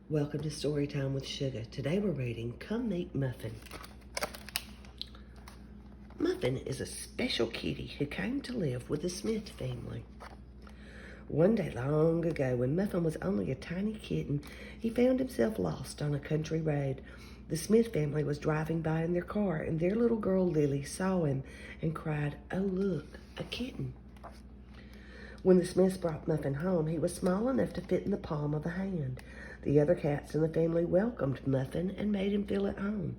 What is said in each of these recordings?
Welcome to Storytime with Sugar. Today we're reading Come Meet Muffin. Muffin is a special kitty who came to live with the Smith family. One day long ago, when Muffin was only a tiny kitten, he found himself lost on a country road. The Smith family was driving by in their car, and their little girl Lily saw him and cried, "Oh look, a kitten." When the Smiths brought Muffin home, he was small enough to fit in the palm of a hand. The other cats in the family welcomed Muffin and made him feel at home.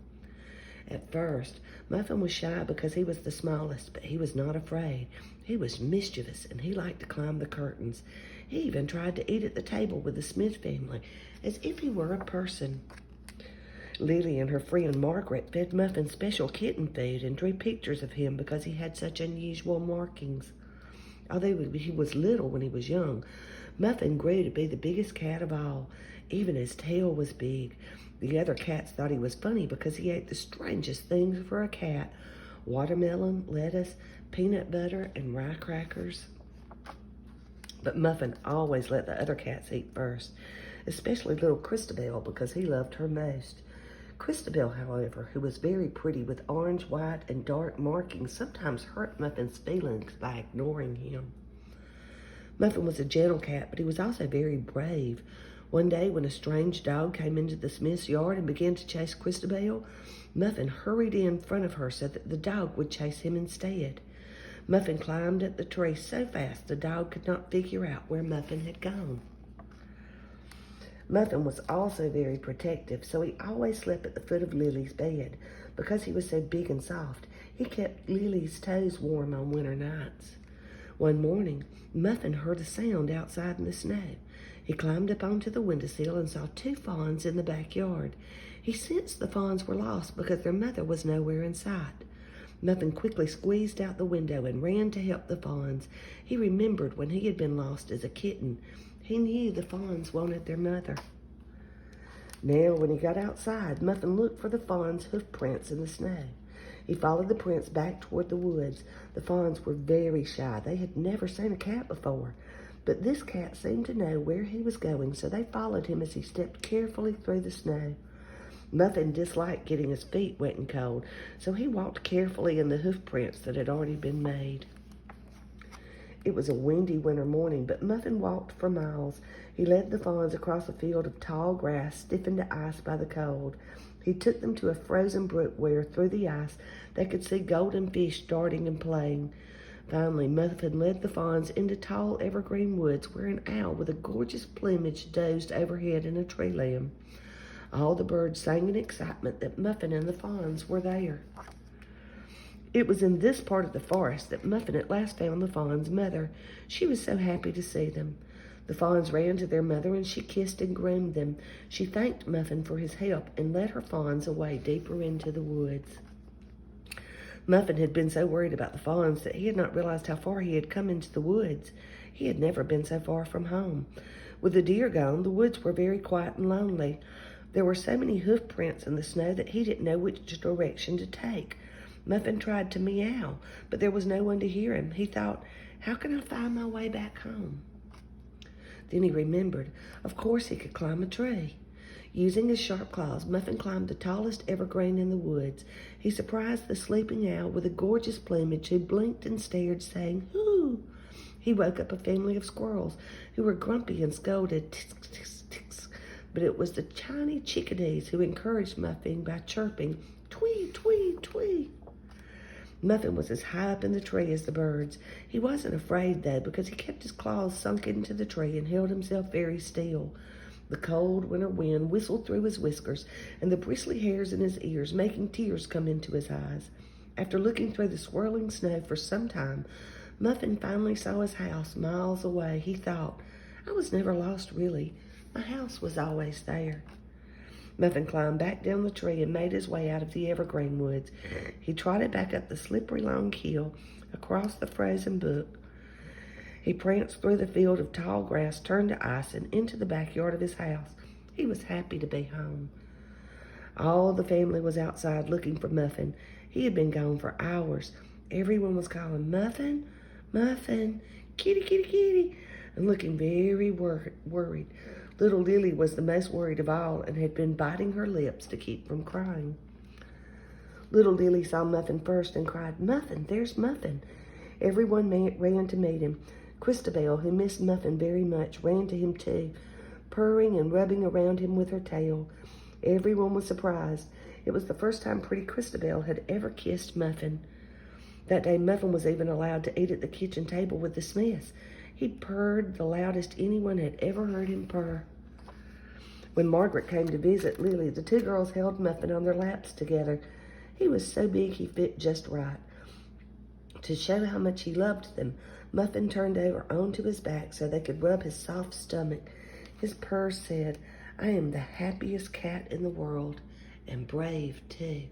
At first, Muffin was shy because he was the smallest, but he was not afraid. He was mischievous, and he liked to climb the curtains. He even tried to eat at the table with the Smith family, as if he were a person. Lily and her friend Margaret fed Muffin special kitten food and drew pictures of him because he had such unusual markings. Although he was little when he was young, Muffin grew to be the biggest cat of all. Even his tail was big. The other cats thought he was funny because he ate the strangest things for a cat: watermelon, lettuce, peanut butter, and rye crackers. But Muffin always let the other cats eat first, especially little Christabel, because he loved her most. Christabel, however, who was very pretty with orange, white, and dark markings, sometimes hurt Muffin's feelings by ignoring him. Muffin was a gentle cat, but he was also very brave. One day, when a strange dog came into the Smith's yard and began to chase Christabel, Muffin hurried in front of her so that the dog would chase him instead. Muffin climbed up the tree so fast the dog could not figure out where Muffin had gone. Muffin was also very protective, so he always slept at the foot of Lily's bed. Because he was so big and soft, he kept Lily's toes warm on winter nights. One morning, Muffin heard a sound outside in the snow. He climbed up onto the windowsill and saw two fawns in the backyard. He sensed the fawns were lost because their mother was nowhere in sight. Muffin quickly squeezed out the window and ran to help the fawns. He remembered when he had been lost as a kitten. He knew the fawns wanted their mother. Now, when he got outside, Muffin looked for the fawns' hoof prints in the snow. He followed the prints back toward the woods. The fawns were very shy. They had never seen a cat before. But this cat seemed to know where he was going, so they followed him as he stepped carefully through the snow. Muffin disliked getting his feet wet and cold, so he walked carefully in the hoof prints that had already been made. It was a windy winter morning, but Muffin walked for miles. He led the fawns across a field of tall grass, stiffened to ice by the cold. He took them to a frozen brook where, through the ice, they could see golden fish darting and playing. Finally, Muffin led the fawns into tall evergreen woods where an owl with a gorgeous plumage dozed overhead in a tree limb. All the birds sang in excitement that Muffin and the fawns were there. It was in this part of the forest that Muffin at last found the fawns' mother. She was so happy to see them. The fawns ran to their mother and she kissed and groomed them. She thanked Muffin for his help and led her fawns away deeper into the woods. Muffin had been so worried about the fawns that he had not realized how far he had come into the woods. He had never been so far from home. With the deer gone, the woods were very quiet and lonely. There were so many hoof prints in the snow that he didn't know which direction to take. Muffin tried to meow, but there was no one to hear him. He thought, how can I find my way back home? Then he remembered, of course he could climb a tree. Using his sharp claws, Muffin climbed the tallest evergreen in the woods. He surprised the sleeping owl with a gorgeous plumage who blinked and stared, saying, "Hoo!" He woke up a family of squirrels who were grumpy and scolded, "Tisk, tisk, tisk." But it was the tiny chickadees who encouraged Muffin by chirping, "Twee, twee, twee." Muffin was as high up in the tree as the birds. He wasn't afraid, though, because he kept his claws sunk into the tree and held himself very still. The cold winter wind whistled through his whiskers and the bristly hairs in his ears, making tears come into his eyes. After looking through the swirling snow for some time, Muffin finally saw his house miles away. He thought, I was never lost, really. My house was always there. Muffin climbed back down the tree and made his way out of the evergreen woods. He trotted back up the slippery long hill, across the frozen brook. He pranced through the field of tall grass, turned to ice, and into the backyard of his house. He was happy to be home. All the family was outside looking for Muffin. He had been gone for hours. Everyone was calling, "Muffin, Muffin, kitty, kitty, kitty," and looking very worried. Little Lily was the most worried of all and had been biting her lips to keep from crying. Little Lily saw Muffin first and cried, "Muffin, there's Muffin." Everyone ran to meet him. Christabel, who missed Muffin very much, ran to him too, purring and rubbing around him with her tail. Everyone was surprised. It was the first time pretty Christabel had ever kissed Muffin. That day, Muffin was even allowed to eat at the kitchen table with the Smiths. He purred the loudest anyone had ever heard him purr. When Margaret came to visit Lily, the two girls held Muffin on their laps together. He was so big he fit just right. To show how much he loved them, Muffin turned over onto his back so they could rub his soft stomach. His purr said, "I am the happiest cat in the world, and brave too."